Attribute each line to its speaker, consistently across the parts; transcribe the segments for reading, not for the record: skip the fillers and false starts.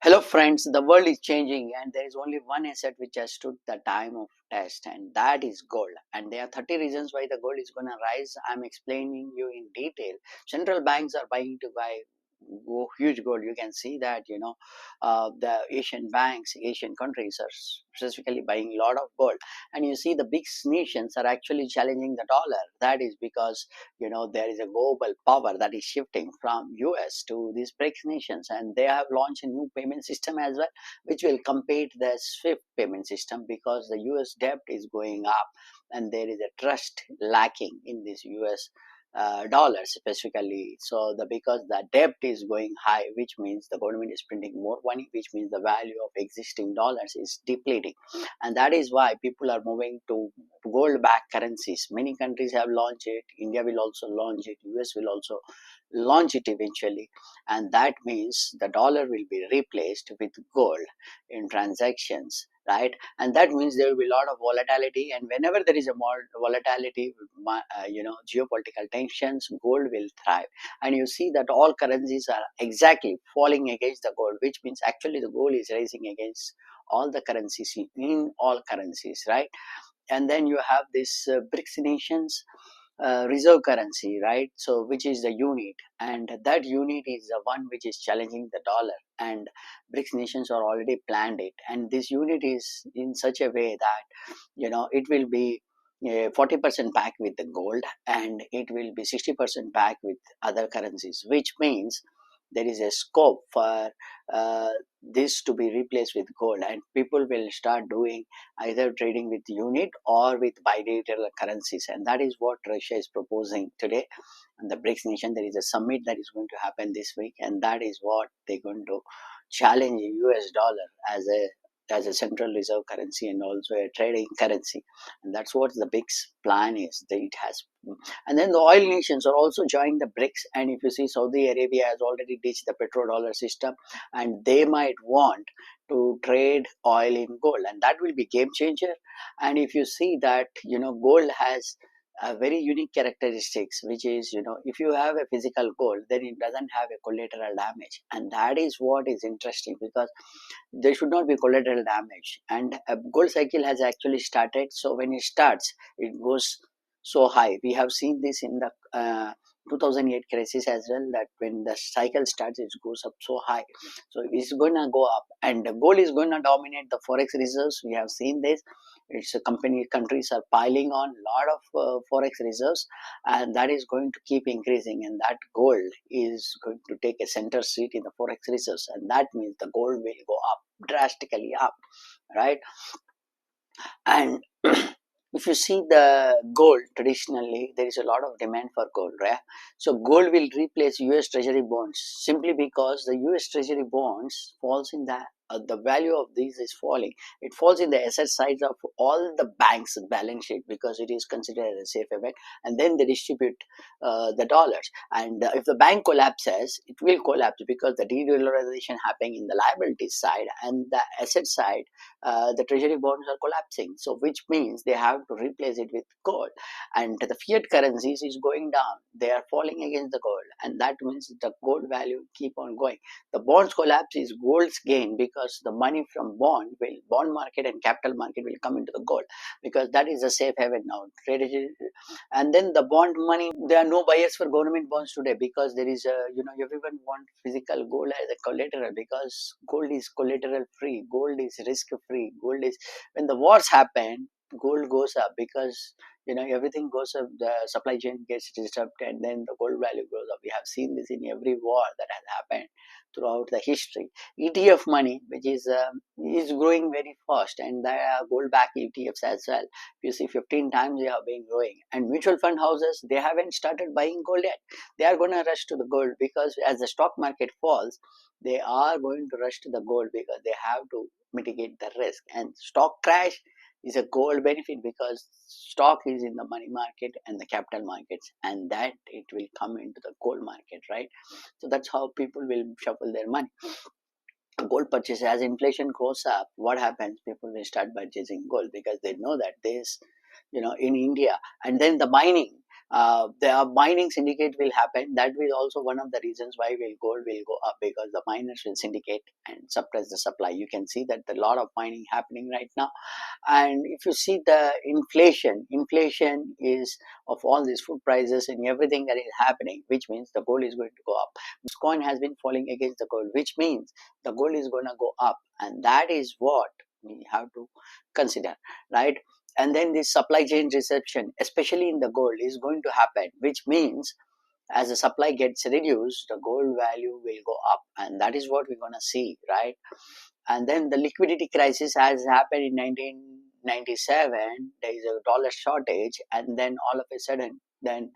Speaker 1: Hello friends, the world is changing and there is only one asset which has stood the time of test, and that is gold. And there are 30 reasons why the gold is going to rise. I'm explaining you in detail. Central banks are buying to buy huge gold. You can see that, the Asian banks, Asian countries are specifically buying a lot of gold. And you see the BRICS nations are actually challenging the dollar. That is because, there is a global power that is shifting from US to these BRICS nations, and they have launched a new payment system as well, which will compete the SWIFT payment system because the US debt is going up and there is a trust lacking in this US dollars specifically. So the because the debt is going high, which means the government is printing more money, which means the value of existing dollars is depleting, and that is why people are moving to gold backed currencies. Many countries have launched it. India will also launch it. US will also launch it eventually, and that means the dollar will be replaced with gold in transactions, right? And that means there will be a lot of volatility, and whenever there is a more volatility, geopolitical tensions, gold will thrive. And you see that all currencies are exactly falling against the gold, which means actually the gold is rising against all the currencies, in all currencies, right? And then you have this BRICS nations reserve currency, right? So which is the unit, and that unit is the one which is challenging the dollar. And BRICS nations are already planned it, and this unit is in such a way that it will be 40% back with the gold, and it will be 60% back with other currencies, which means there is a scope for uh, this to be replaced with gold, and people will start doing either trading with unit or with bilateral currencies. And that is what Russia is proposing today. And the BRICS nation, there is a summit that is going to happen this week, and that is what they're going to challenge US dollar as a central reserve currency and also a trading currency. And that's what the BRICS plan is. That it has, and then the oil nations are also joining the BRICS. And if you see, Saudi Arabia has already ditched the petrodollar system, and they might want to trade oil in gold, and that will be game changer. And if you see that, gold has a very unique characteristics, which is, if you have a physical gold, then it doesn't have a collateral damage, and that is what is interesting, because there should not be collateral damage. And a gold cycle has actually started. So when it starts, it goes so high. We have seen this in the 2008 crisis as well, that when the cycle starts, it goes up so high. So it's going to go up, and the gold is going to dominate the forex reserves. We have seen this. It's a countries are piling on a lot of forex reserves, and that is going to keep increasing, and that gold is going to take a center seat in the forex reserves, and that means the gold will go up drastically up, right? And if you see the gold, traditionally there is a lot of demand for gold, right? So gold will replace US treasury bonds, simply because the US treasury bonds falls in the value of these is falling. It falls in the asset sides of all the banks balance sheet, because it is considered as a safe haven, and then they distribute the dollars. And if the bank collapses, it will collapse, because the de-dollarization happening in the liability side, and the asset side, the treasury bonds are collapsing. So which means they have to replace it with gold, and the fiat currencies is going down. They are falling against the gold, and that means the gold value keep on going. The bonds collapse is gold's gain, because the money from bond market and capital market will come into the gold, because that is a safe haven now. And then the bond money, there are no buyers for government bonds today, because there is a, everyone want physical gold as a collateral, because gold is collateral free, gold is risk free, gold is, when the wars happen, gold goes up, because everything goes up, the supply chain gets disrupted, and then the gold value goes up. We have seen this in every war that has happened throughout the history. ETF money, which is growing very fast, and there are gold back ETFs as well. You see, 15 times they have been growing. And mutual fund houses, they haven't started buying gold yet. They are going to rush to the gold, because as the stock market falls, they are going to rush to the gold, because they have to mitigate the risk. And stock crash is a gold benefit, because stock is in the money market and the capital markets, and that it will come into the gold market, right? So that's how people will shuffle their money. Gold purchase, as inflation goes up, what happens? People will start purchasing gold, because they know that this, in India. And then the mining. the mining syndicate will happen. That will also one of the reasons why will gold will go up, because the miners will syndicate and suppress the supply. You can see that a lot of mining happening right now. And if you see the inflation is of all these food prices and everything that is happening, which means the gold is going to go up. This coin has been falling against the gold, which means the gold is going to go up, and that is what we have to consider, right? And then this supply chain reception, especially in the gold, is going to happen, which means as the supply gets reduced, the gold value will go up, and that is what we're going to see, right? And then the liquidity crisis has happened in 1997. There is a dollar shortage, and then all of a sudden, then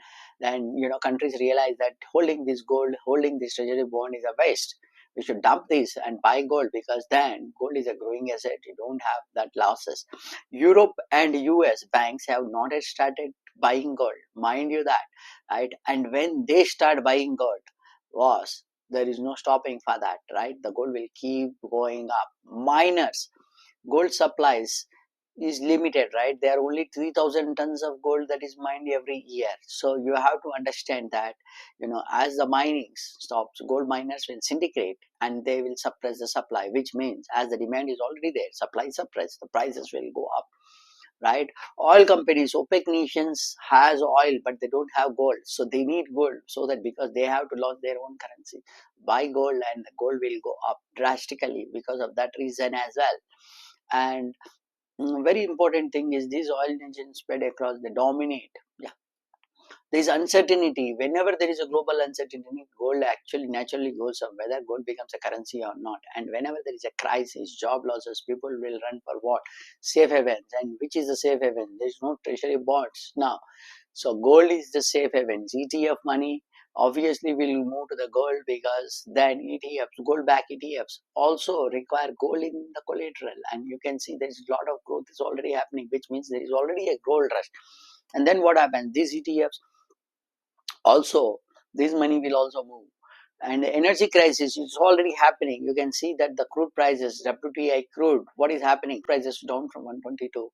Speaker 1: countries realize that holding this gold, holding this treasury bond is a waste. We should dump this and buy gold, because then gold is a growing asset. You don't have that losses. Europe and US banks have not yet started buying gold, mind you that, right? And when they start buying gold, was there is no stopping for that, right? The gold will keep going up. Miners, gold supplies is limited, right? There are only 3,000 tons of gold that is mined every year. So you have to understand that, as the mining stops, gold miners will syndicate and they will suppress the supply, which means as the demand is already there, supply suppressed, the prices will go up, right? Oil companies, OPEC nations has oil, but they don't have gold. So they need gold, so that because they have to launch their own currency, buy gold, and the gold will go up drastically because of that reason as well. And very important thing is these oil engines spread across, they dominate. Yeah, there is uncertainty. Whenever there is a global uncertainty, gold actually naturally goes up, whether gold becomes a currency or not. And whenever there is a crisis, job losses, people will run for what? Safe havens. And which is the safe haven? There is no treasury bonds now. So gold is the safe haven. ETF money obviously will move to the gold, because then ETFs, gold back ETFs also require gold in the collateral. And you can see there is a lot of growth is already happening, which means there is already a gold rush. And then what happens? These ETFs also, this money will also move. And the energy crisis is already happening. You can see that the crude prices, WTI crude, what is happening? Prices down from 120 to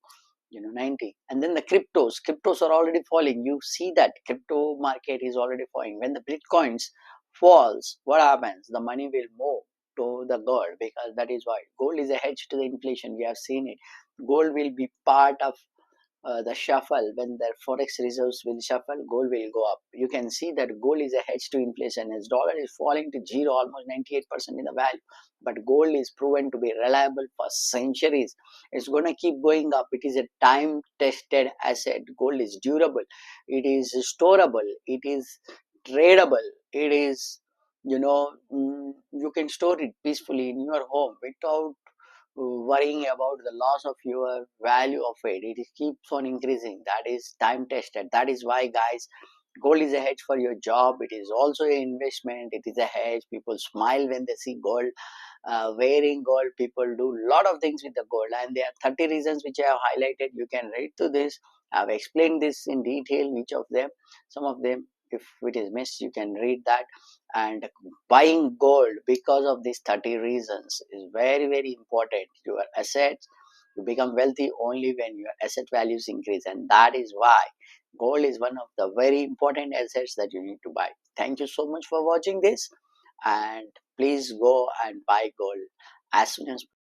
Speaker 1: 90. And then the cryptos are already falling. You see that crypto market is already falling. When the bitcoins falls, what happens? The money will move to the gold, because that is why gold is a hedge to the inflation. We have seen it. Gold will be part of the shuffle. When the forex reserves will shuffle, gold will go up. You can see that gold is a hedge to inflation, as dollar is falling to zero, almost 98% in the value, but gold is proven to be reliable for centuries. It's going to keep going up. It is a time tested asset. Gold is durable, it is storable, it is tradable, it is, you can store it peacefully in your home without worrying about the loss of your value of it. It keeps on increasing. That is time tested. That is why, guys, gold is a hedge for your job. It is also an investment. It is a hedge. People smile when they see gold. Wearing gold, people do a lot of things with the gold, and there are 30 reasons which I have highlighted. You can read through this. I have explained this in detail, each of them. Some of them, if it is missed, you can read that. And buying gold because of these 30 reasons is very, very important. Your assets, you become wealthy only when your asset values increase, and that is why gold is one of the very important assets that you need to buy. Thank you so much for watching this, and please go and buy gold as soon as